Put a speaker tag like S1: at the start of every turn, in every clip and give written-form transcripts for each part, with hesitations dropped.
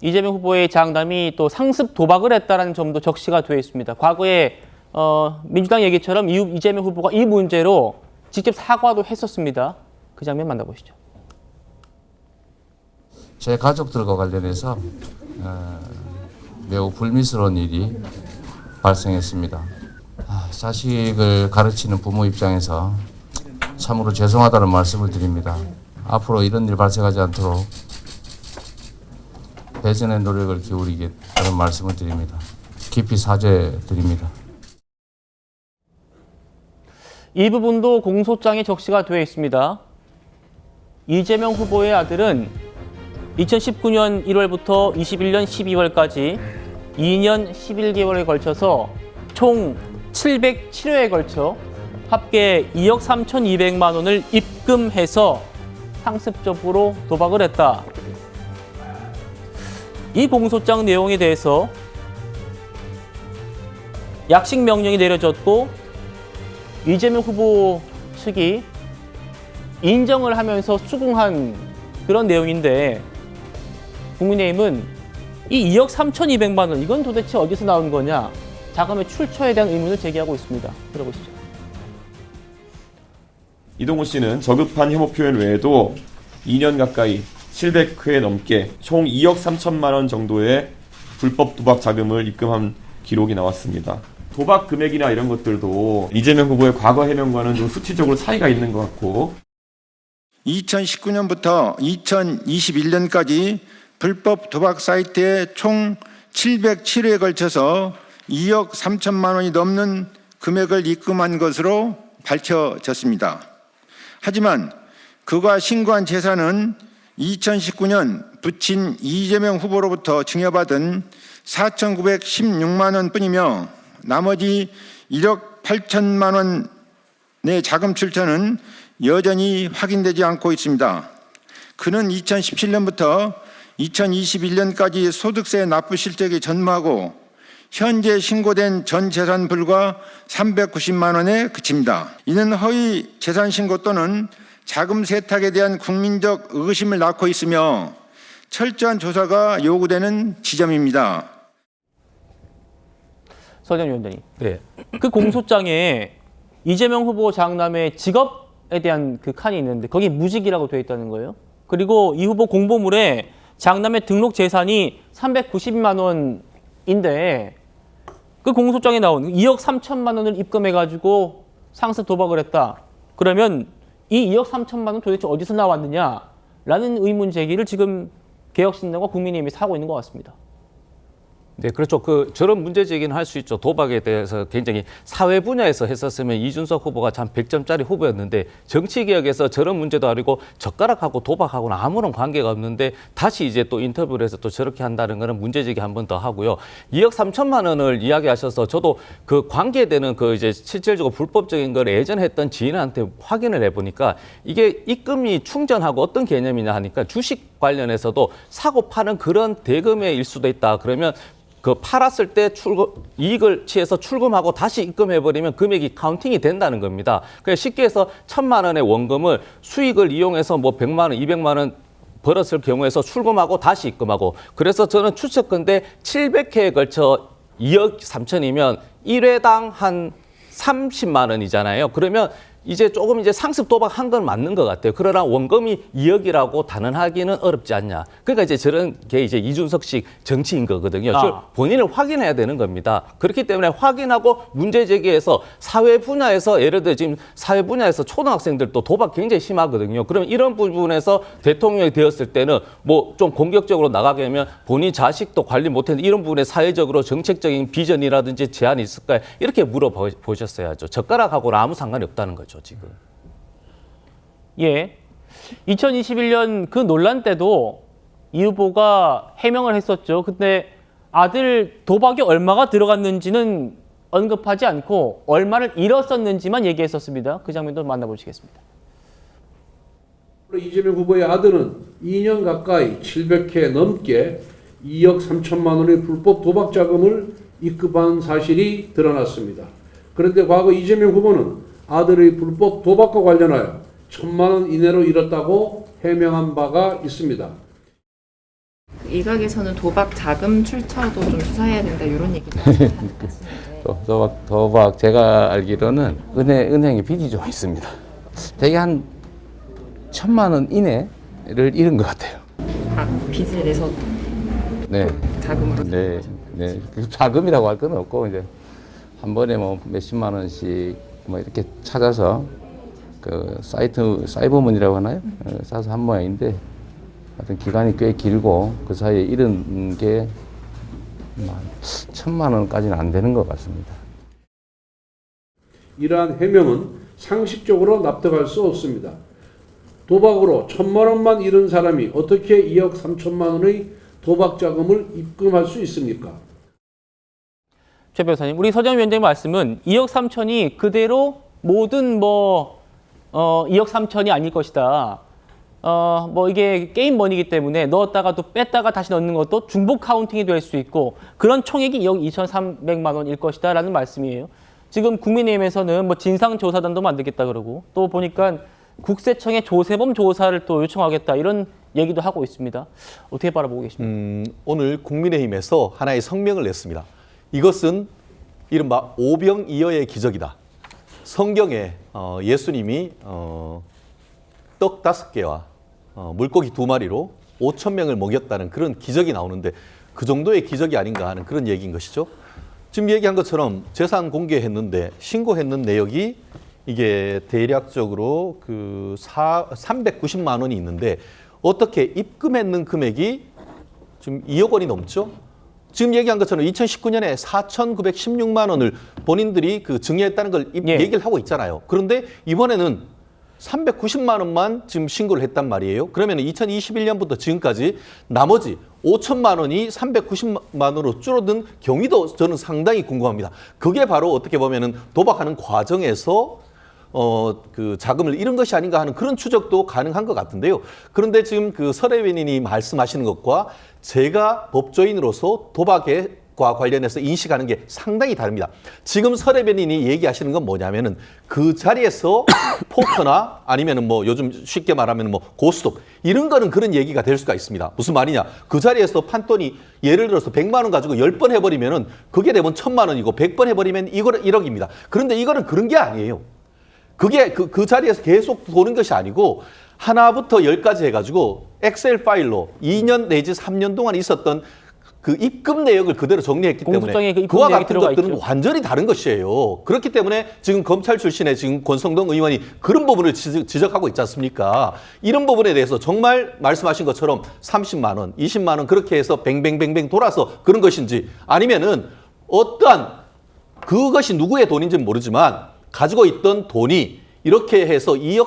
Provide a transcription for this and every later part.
S1: 이재명 후보의 장남이 또 상습 도박을 했다는 점도 적시가 되어 있습니다. 과거에 민주당 얘기처럼 이재명 후보가 이 문제로 직접 사과도 했었습니다. 그 장면 만나보시죠.
S2: 제 가족들과 관련해서 매우 불미스러운 일이 발생했습니다. 자식을 가르치는 부모 입장에서 참으로 죄송하다는 말씀을 드립니다. 앞으로 이런 일 발생하지 않도록 배전의 노력을 기울이겠다는 말씀을 드립니다. 깊이 사죄드립니다.
S1: 이 부분도 공소장에 적시가 되어 있습니다. 이재명 후보의 아들은 2019년 1월부터 21년 12월까지 2년 11개월에 걸쳐서 총 707회에 걸쳐 합계 2억 3,200만 원을 입금해서 상습적으로 도박을 했다. 이 공소장 내용에 대해서 약식 명령이 내려졌고 이재명 후보 측이 인정을 하면서 수긍한 그런 내용인데 국민의힘은 이 2억 3,200만 원 이건 도대체 어디서 나온 거냐 자금의 출처에 대한 의문을 제기하고 있습니다. 들어보시죠.
S3: 이동우 씨는 저급한 혐오 표현 외에도 2년 가까이 700회 넘게 총 2억 3천만 원 정도의 불법 도박 자금을 입금한 기록이 나왔습니다. 도박 금액이나 이런 것들도 이재명 후보의 과거 해명과는 좀 수치적으로 차이가 있는 것 같고
S4: 2019년부터 2021년까지 불법 도박 사이트에 총 707회에 걸쳐서 2억 3천만 원이 넘는 금액을 입금한 것으로 밝혀졌습니다. 하지만 그가 신고한 재산은 2019년 부친 이재명 후보로부터 증여받은 4,916만 원뿐이며 나머지 1억 8천만 원의 자금 출처는 여전히 확인되지 않고 있습니다. 그는 2017년부터 2021년까지 소득세 납부 실적이 전무하고 현재 신고된 전 재산 불과 390만 원에 그칩니다. 이는 허위 재산 신고 또는 자금 세탁에 대한 국민적 의심을 낳고 있으며 철저한 조사가 요구되는 지점입니다.
S1: 서정 위원장님.
S5: 네.
S1: 그 공소장에 이재명 후보 장남의 직업에 대한 그 칸이 있는데 거기 무직이라고 되어 있다는 거예요. 그리고 이 후보 공보물에 장남의 등록 재산이 390만 원인데 그 공소장에 나온 2억 3천만 원을 입금해가지고 상습 도박을 했다. 그러면 이 2억 3천만 원 도대체 어디서 나왔느냐라는 의문 제기를 지금 개혁신당과 국민의힘이 하고 있는 것 같습니다.
S5: 네, 그렇죠. 저런 문제 제기는 할 수 있죠. 도박에 대해서 굉장히 사회 분야에서 했었으면 이준석 후보가 참 100점짜리 후보였는데 정치개혁에서 저런 문제도 아니고 젓가락하고 도박하고는 아무런 관계가 없는데 다시 이제 또 인터뷰를 해서 또 저렇게 한다는 거는 문제 제기 한 번 더 하고요. 2억 3천만 원을 이야기하셔서 저도 그 관계되는 이제 실질적으로 불법적인 걸 예전에 했던 지인한테 확인을 해보니까 이게 입금이 충전하고 어떤 개념이냐 하니까 주식 관련해서도 사고 파는 그런 대금일 수도 있다. 그러면 팔았을 때 이익을 취해서 출금하고 다시 입금해버리면 금액이 카운팅이 된다는 겁니다. 그러니까 쉽게 해서 1,000만 원의 원금을 수익을 이용해서 100만 원, 200만 원 벌었을 경우에서 출금하고 다시 입금하고 그래서 저는 추측컨대 700회에 걸쳐 2억 3천이면 1회당 한 30만 원이잖아요. 그러면 이제 조금 상습 도박한 건 맞는 것 같아요. 그러나 원금이 2억이라고 단언하기는 어렵지 않냐. 그러니까 이제 저런 게 이제 이준석식 정치인 거거든요. 본인을 확인해야 되는 겁니다. 그렇기 때문에 확인하고 문제 제기해서 사회 분야에서 예를 들어 지금 사회 분야에서 초등학생들도 도박 굉장히 심하거든요. 그러면 이런 부분에서 대통령이 되었을 때는 좀 공격적으로 나가게 되면 본인 자식도 관리 못했는데 이런 부분에 사회적으로 정책적인 비전이라든지 제안이 있을까요? 이렇게 물어보셨어야죠. 젓가락하고는 아무 상관이 없다는 거죠. 지금.
S1: 예. 2021년 그 논란 때도 이 후보가 해명을 했었죠. 근데 아들 도박이 얼마가 들어갔는지는 언급하지 않고 얼마를 잃었었는지만 얘기했었습니다. 그 장면도 만나보시겠습니다.
S6: 이재명 후보의 아들은 2년 가까이 700회 넘게 2억 3천만 원의 불법 도박 자금을 입금한 사실이 드러났습니다. 그런데 과거 이재명 후보는 아들의 불법 도박과 관련하여 1,000만 원 이내로 잃었다고 해명한 바가 있습니다.
S7: 일각에서는 도박 자금 출처도 좀 수사해야 된다 이런 얘기도 하시는데
S2: 도박 제가 알기로는 은행에 빚이 좀 있습니다. 대개 한 1,000만 원 이내를 잃은 것 같아요.
S7: 빚을 내서
S2: 네.
S7: 자금으로
S2: 네, 네. 그 자금이라고 할 건 없고 이제 한 번에 뭐 몇십만 원씩 뭐 이렇게 찾아서 그 사이버머니라고 하나요? 싸서 한 모양인데 하여튼 기간이 꽤 길고 그 사이에 잃은 게 1,000만 원까지는 안 되는 것 같습니다.
S6: 이러한 해명은 상식적으로 납득할 수 없습니다. 도박으로 1,000만 원만 잃은 사람이 어떻게 2억 3천만 원의 도박 자금을 입금할 수 있습니까?
S1: 최 변호사님, 우리 서정 위원장님 말씀은 2억 3천이 그대로 모든 2억 3천이 아닐 것이다. 이게 게임 머니이기 때문에 넣었다가 또 뺐다가 다시 넣는 것도 중복 카운팅이 될 수 있고 그런 총액이 2억 2,300만 원일 것이다 라는 말씀이에요. 지금 국민의힘에서는 진상조사단도 만들겠다 그러고 또 보니까 국세청에 조세범 조사를 또 요청하겠다 이런 얘기도 하고 있습니다. 어떻게 바라보고 계십니까?
S8: 오늘 국민의힘에서 하나의 성명을 냈습니다. 이것은 이른바 오병이어의 기적이다. 성경에 예수님이 떡 5개와 물고기 2마리로 5,000명을 먹였다는 그런 기적이 나오는데 그 정도의 기적이 아닌가 하는 그런 얘기인 것이죠. 지금 얘기한 것처럼 재산 공개했는데 신고했는 내역이 이게 대략적으로 그 390만 원이 있는데 어떻게 입금했는 금액이 지금 2억 원이 넘죠? 지금 얘기한 것처럼 2019년에 4,916만 원을 본인들이 그 증여했다는 걸 얘기를 하고 있잖아요. 그런데 이번에는 390만 원만 지금 신고를 했단 말이에요. 그러면 2021년부터 지금까지 나머지 5천만 원이 390만 원으로 줄어든 경위도 저는 상당히 궁금합니다. 그게 바로 어떻게 보면은 도박하는 과정에서 그 자금을 잃은 것이 아닌가 하는 그런 추적도 가능한 것 같은데요. 그런데 지금 그 설혜변인이 말씀하시는 것과 제가 법조인으로서 도박과 관련해서 인식하는 게 상당히 다릅니다. 지금 설혜변인이 얘기하시는 건 뭐냐면은 그 자리에서 포커나 아니면은 요즘 쉽게 말하면 고스톱 이런 거는 그런 얘기가 될 수가 있습니다. 무슨 말이냐? 그 자리에서 판돈이 예를 들어서 100만 원 가지고 10번 해버리면은 그게 되면 1,000만 원이고 100번 해버리면 이거는 1억입니다. 그런데 이거는 그런 게 아니에요. 그게 그 자리에서 계속 도는 것이 아니고 하나부터 10까지 해가지고 엑셀 파일로 2년 내지 3년 동안 있었던 그 입금 내역을 그대로 정리했기 때문에
S1: 그
S8: 그와 같은 것들은
S1: 있죠.
S8: 완전히 다른 것이에요. 그렇기 때문에 지금 검찰 출신의 지금 권성동 의원이 그런 부분을 지적하고 있지 않습니까? 이런 부분에 대해서 정말 말씀하신 것처럼 30만 원, 20만 원 그렇게 해서 뱅뱅뱅뱅 돌아서 그런 것인지 아니면은 어떠한 그것이 누구의 돈인지는 모르지만 가지고 있던 돈이 이렇게 해서 2억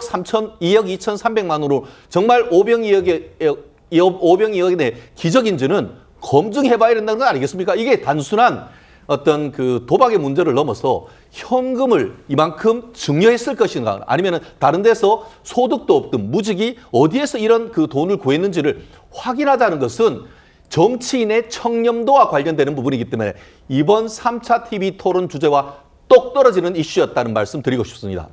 S8: 2,300만 원으로 정말 오병이어의 기적인지는 검증해봐야 된다는 건 아니겠습니까? 이게 단순한 어떤 그 도박의 문제를 넘어서 현금을 이만큼 증여했을 것인가 아니면 다른 데서 소득도 없던 무직이 어디에서 이런 그 돈을 구했는지를 확인하자는 것은 정치인의 청렴도와 관련되는 부분이기 때문에 이번 3차 TV 토론 주제와 똑 떨어지는 이슈였다는 말씀 드리고 싶습니다.